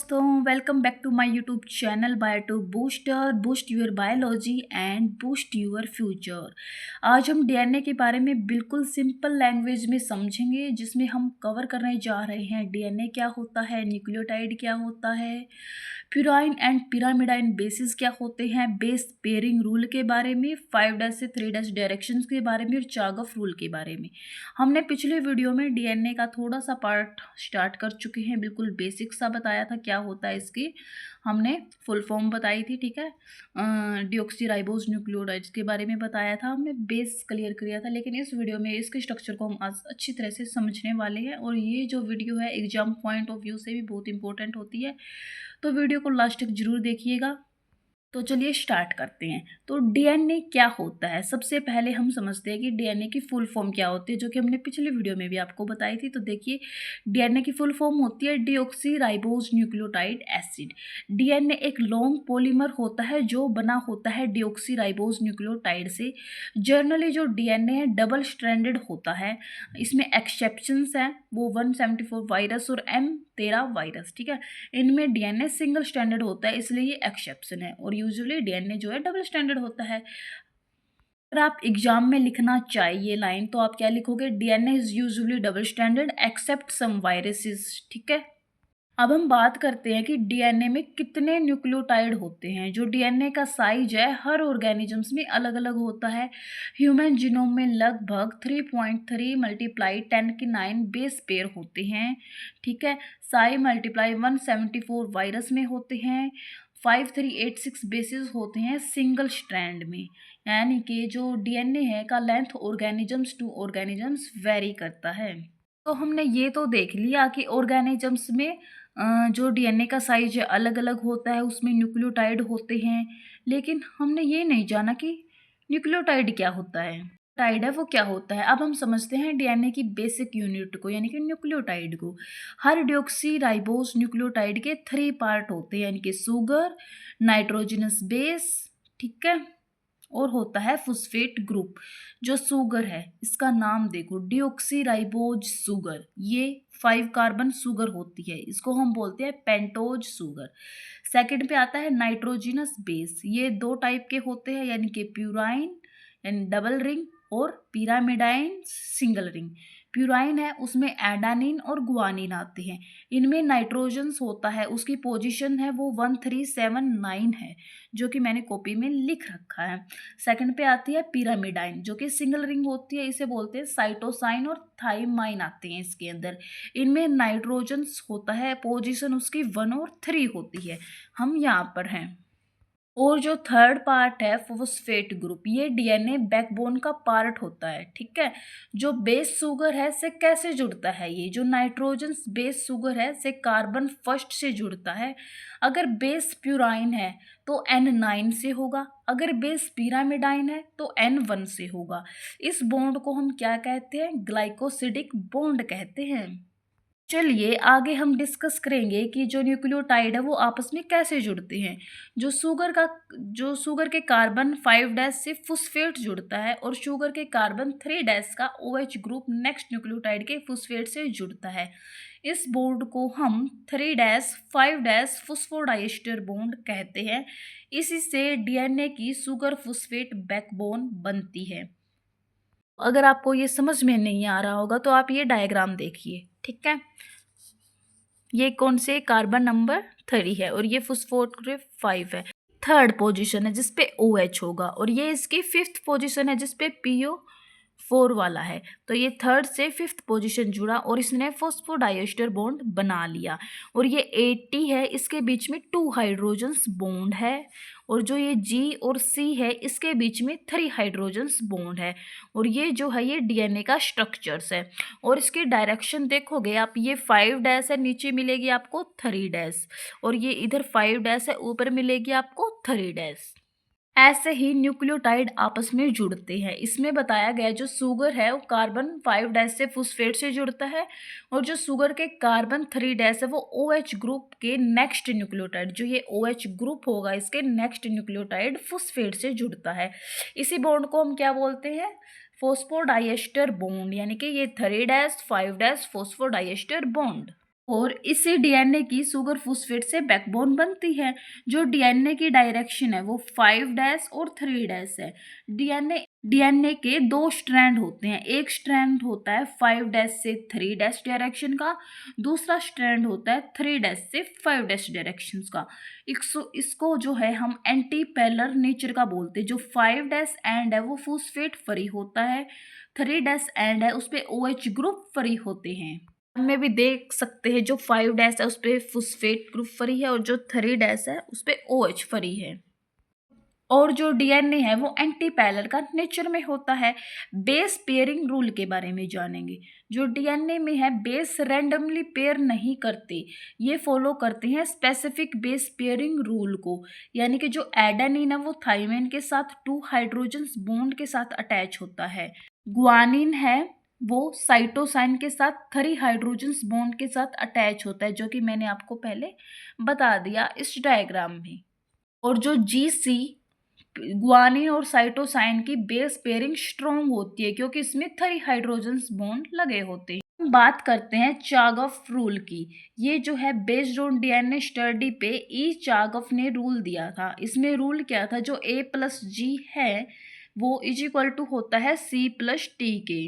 दोस्तों welcome back to my YouTube channel bio booster boost your biology and boost your future. आज हम DNA के बारे में बिल्कुल सिंपल लैंग्वेज में समझेंगे, जिसमें हम कवर करने जा रहे हैं डीएनए क्या होता है, न्यूक्लियोटाइड क्या होता है, प्यूराइन एंड पिरामिडाइन बेसिस क्या होते हैं, बेस पेयरिंग रूल के बारे में, 5' से 3' डायरेक्शंस के बारे में और चागफ रूल के बारे में। हमने पिछले वीडियो में डीएनए का थोड़ा सा पार्ट स्टार्ट कर चुके हैं, बिल्कुल बेसिक सा बताया था क्या होता है इसकी, हमने फुल फॉर्म बताई थी, ठीक है। डीऑक्सीराइबोज न्यूक्लियोटाइड्स के बारे में बताया था, हमने बेस क्लियर किया था। लेकिन इस वीडियो में इसके स्ट्रक्चर को हम आज अच्छी तरह से समझने वाले हैं, और ये जो वीडियो है एग्जाम पॉइंट ऑफ व्यू से भी बहुत इंपॉर्टेंट होती है, तो वीडियो को लास्ट तक जरूर देखिएगा। तो चलिए स्टार्ट करते हैं। तो डीएनए क्या होता है, सबसे पहले हम समझते हैं कि डीएनए की फुल फॉर्म क्या होती है, जो कि हमने पिछले वीडियो में भी आपको बताई थी। तो देखिए, डीएनए की फुल फॉर्म होती है डीऑक्सीराइबोज न्यूक्लियोटाइड एसिड। डीएनए एक लॉन्ग पॉलीमर होता है जो बना होता है डीऑक्सीराइबोज न्यूक्लियोटाइड से। जनरली जो डीएनए है डबल स्ट्रैंडेड होता है, इसमें एक्सेप्शंस हैं, वो 174 वायरस और M13 वायरस, ठीक है। इनमें डीएनए सिंगल स्टैंडर्ड होता है, इसलिए ये एक्सेप्शन है, और यूजुअली डीएनए जो है डबल स्टैंडर्ड होता है। अगर आप एग्जाम में लिखना चाहिए लाइन, तो आप क्या लिखोगे, DNA is usually double standard except some viruses, ठीक है। अब हम बात करते हैं कि डीएनए में कितने न्यूक्लियोटाइड होते हैं। जो डीएनए का साइज है हर ऑर्गेनिजम्स में अलग अलग होता है। ह्यूमन जीनोम में लगभग 3.3 मल्टीप्लाई 10 की 9 बेस पेयर होते हैं, ठीक है। साई मल्टीप्लाई 174 वायरस में होते हैं। 5386 बेसिस होते हैं सिंगल स्ट्रैंड में, यानी कि जो डीएनए है का length organisms to organisms very करता है। तो हमने ये तो देख लिया कि ऑर्गेनिजम्स में जो डीएनए का साइज है अलग अलग होता है, उसमें न्यूक्लियोटाइड होते हैं। लेकिन हमने ये नहीं जाना कि न्यूक्लियोटाइड क्या होता है, टाइड है वो क्या होता है। अब हम समझते हैं डीएनए की बेसिक यूनिट को, यानी कि न्यूक्लियोटाइड को। हर डीऑक्सीराइबोज न्यूक्लियोटाइड के 3 पार्ट होते हैं, यानी कि सुगर, नाइट्रोजनस बेस, ठीक है, और होता है फॉस्फेट ग्रुप। जो सुगर है इसका नाम देखो, डीऑक्सीराइबोज सुगर, ये 5 कार्बन सुगर होती है, इसको हम बोलते हैं पेंटोज सुगर। सेकंड पे आता है नाइट्रोजनस बेस, ये 2 टाइप के होते हैं, यानी कि प्यूराइन यानी डबल रिंग और पिरामिडाइन सिंगल रिंग। प्यूराइन है उसमें एडानिन और गुआनिन आते हैं। इनमें नाइट्रोजन्स होता है, उसकी पोजीशन है वो 1379 है, जो कि मैंने कॉपी में लिख रखा है। सेकंड पे आती है पिरामिडाइन, जो कि सिंगल रिंग होती है, इसे बोलते हैं साइटोसाइन और थाइमाइन आते हैं इसके अंदर। इनमें नाइट्रोजन्स होता है, पोजीशन उसकी 1 और 3 होती है। हम यहाँ पर हैं। और जो थर्ड पार्ट है फॉस्फेट ग्रुप, ये डीएनए बैकबोन का पार्ट होता है, ठीक है। जो बेस सुगर है से कैसे जुड़ता है, ये जो नाइट्रोजन बेस सुगर है से कार्बन फर्स्ट से जुड़ता है। अगर बेस प्यूराइन है तो N9 से होगा, अगर बेस पिरामिडाइन है तो N1 से होगा। इस बॉन्ड को हम क्या कहते हैं, ग्लाइकोसिडिक बॉन्ड कहते हैं। चलिए आगे हम डिस्कस करेंगे कि जो न्यूक्लियोटाइड है वो आपस में कैसे जुड़ते हैं। जो शुगर के कार्बन 5' से फॉस्फेट जुड़ता है, और शुगर के कार्बन 3' का OH ग्रुप नेक्स्ट न्यूक्लियोटाइड के फॉस्फेट से जुड़ता है। इस बॉन्ड को हम 3' 5' फॉस्फोडाइएस्टर बॉन्ड कहते हैं। इसी से डीएनए की शुगर फॉस्फेट बैकबोन बनती है। अगर आपको ये समझ में नहीं आ रहा होगा तो आप ये डायग्राम देखिए, ठीक है। ये कौन से कार्बन नंबर 3 है और ये फॉस्फोग्रुप 5 है। थर्ड पोजीशन है जिसपे OH होगा, और ये इसकी 5th पोजीशन है जिसपे PO4 वाला है। तो ये थर्ड से 5th पोजीशन जुड़ा और इसने फॉस्फोडाइएस्टर बॉन्ड बना लिया। और ये 80 है, इसके बीच में 2 हाइड्रोजन्स बॉन्ड है, और जो ये G और C है इसके बीच में 3 हाइड्रोजन्स बॉन्ड है। और ये जो है ये डीएनए का स्ट्रक्चर्स है। और इसकी डायरेक्शन देखोगे आप, ये 5' है, नीचे मिलेगी आपको 3', और ये इधर 5' है, ऊपर मिलेगी आपको 3'। ऐसे ही न्यूक्लियोटाइड आपस में जुड़ते हैं। इसमें बताया गया जो शुगर है वो कार्बन 5' से फॉस्फेट से जुड़ता है, और जो शुगर के कार्बन 3' है वो OH ग्रुप के नेक्स्ट न्यूक्लियोटाइड, जो ये OH ग्रुप होगा इसके नेक्स्ट न्यूक्लियोटाइड फॉस्फेट से जुड़ता है। इसी बॉन्ड को हम क्या बोलते हैं, फॉस्फोडाइएस्टर बॉन्ड, यानी कि ये 3' 5' फॉस्फोडाइएस्टर बॉन्ड। और इसी डीएनए की शुगर फॉस्फेट से बैकबोन बनती है। जो डीएनए की डायरेक्शन है वो 5' और 3' है। डीएनए के दो स्ट्रैंड होते हैं। एक स्ट्रैंड होता है 5' से 3' डायरेक्शन का, दूसरा स्ट्रैंड होता है 3' से 5' डायरेक्शन का। इसको जो है हम एंटी पैरेलल नेचर का बोलते हैं। जो 5' एंड है वो फॉस्फेट फ्री होता है, 3' एंड है उस पे OH ग्रुप फ्री होते हैं। में भी देख सकते हैं जो 5' है उस पे फॉस्फेट ग्रुप फ्री है और जो 3' है उस पे OH फ्री है। और जो डीएनए है वो एंटी पैरेलल का नेचर में होता है। बेस पेयरिंग रूल के बारे में जानेंगे। जो डीएनए में है बेस रैंडमली पेयर नहीं करते, ये फॉलो करते हैं स्पेसिफिक बेस पेयरिंग रूल को। यानी कि जो एडेनिन है वो थाइमिन के साथ 2 हाइड्रोजन्स बॉन्ड के साथ अटैच होता है। ग्वानिन है वो साइटोसाइन के साथ 3 हाइड्रोजन्स बॉन्ड के साथ अटैच होता है, जो कि मैंने आपको पहले बता दिया इस डायग्राम में। और जो GC ग्वानिन और साइटोसाइन की बेस पेयरिंग स्ट्रॉन्ग होती है क्योंकि इसमें 3 हाइड्रोजन्स बॉन्ड लगे होते हैं। हम बात करते हैं चागफ रूल की। ये जो है बेस्ड ऑन डीएनए स्टडी पे चागफ ने रूल दिया था। इसमें रूल क्या था, जो A+G है वो इज इक्वल टू होता है C+T के।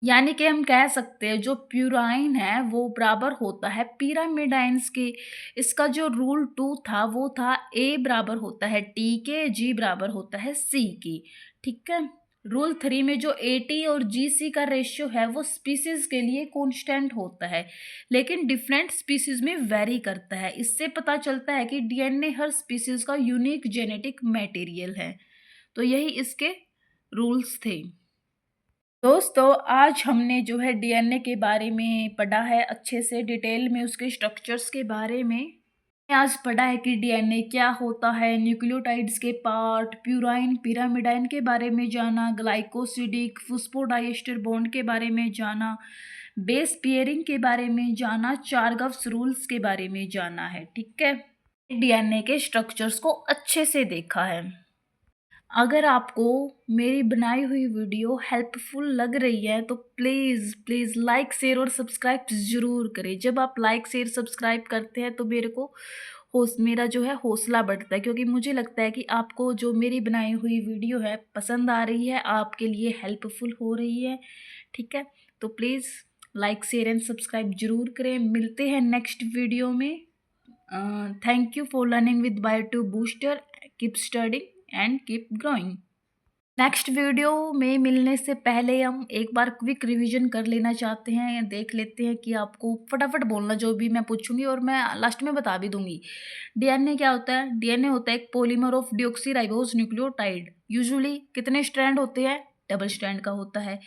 यानी कि हम कह सकते हैं जो प्यूराइन है वो बराबर होता है पिरामिडाइंस के। इसका जो रूल 2 था वो था A बराबर होता है T के, G बराबर होता है C की। ठीक है। रूल 3 में जो AT और GC का रेशियो है वो स्पीसीज के लिए कांस्टेंट होता है, लेकिन डिफरेंट स्पीसीज में वेरी करता है। इससे पता चलता है कि डीएनए हर स्पीसीज का यूनिक जेनेटिक मटेरियल है। तो यही इसके रूल्स थे। दोस्तों आज हमने जो है डीएनए के बारे में पढ़ा है, अच्छे से डिटेल में उसके स्ट्रक्चर्स के बारे में आज पढ़ा है कि डीएनए क्या होता है, न्यूक्लियोटाइड्स के पार्ट, प्यूराइन पिरामिडाइन के बारे में जाना, ग्लाइकोसिडिक फॉस्फोडाइएस्टर बॉन्ड के बारे में जाना, बेस पेयरिंग के बारे में जाना, चारगफ्स रूल्स के बारे में जाना है। ठीक है, डीएनए के स्ट्रक्चर्स को अच्छे से देखा है। अगर आपको मेरी बनाई हुई वीडियो हेल्पफुल लग रही है तो प्लीज़ प्लीज़ लाइक शेयर और सब्सक्राइब ज़रूर करें। जब आप लाइक शेयर सब्सक्राइब करते हैं तो मेरा जो है हौसला बढ़ता है, क्योंकि मुझे लगता है कि आपको जो मेरी बनाई हुई वीडियो है पसंद आ रही है, आपके लिए हेल्पफुल हो रही है। ठीक है, तो please like share and subscribe ज़रूर करें। मिलते हैं नेक्स्ट वीडियो में। Thank you for learning with Biotube Booster. Keep studying and keep growing. Next video में मिलने से पहले हम एक बार क्विक रिवीजन कर लेना चाहते हैं। देख लेते हैं कि आपको फटाफट बोलना जो भी मैं पूछूंगी, और मैं लास्ट में बता भी दूंगी। डीएनए क्या होता है? डीएनए होता है एक पॉलीमर ऑफ डिऑक्सीराइबोज न्यूक्लियोटाइड। यूजुअली कितने स्ट्रैंड होते हैं? डबल स्ट्रैंड का होता है।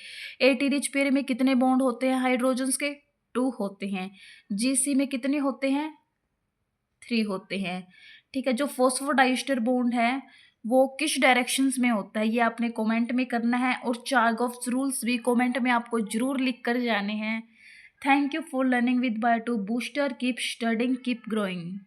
AT रिच पेयर में कितने बॉन्ड होते हैं हाइड्रोजन्स के? 2 होते हैं। GC में कितने होते हैं? 3 होते हैं। ठीक है, जो फॉस्फोडाइस्टर बॉन्ड है वो किस डायरेक्शंस में होता है ये आपने कमेंट में करना है, और चारगफ्स रूल्स भी कमेंट में आपको जरूर लिख कर जाने हैं। Thank you for learning with Biotube Booster. Keep studying, keep growing.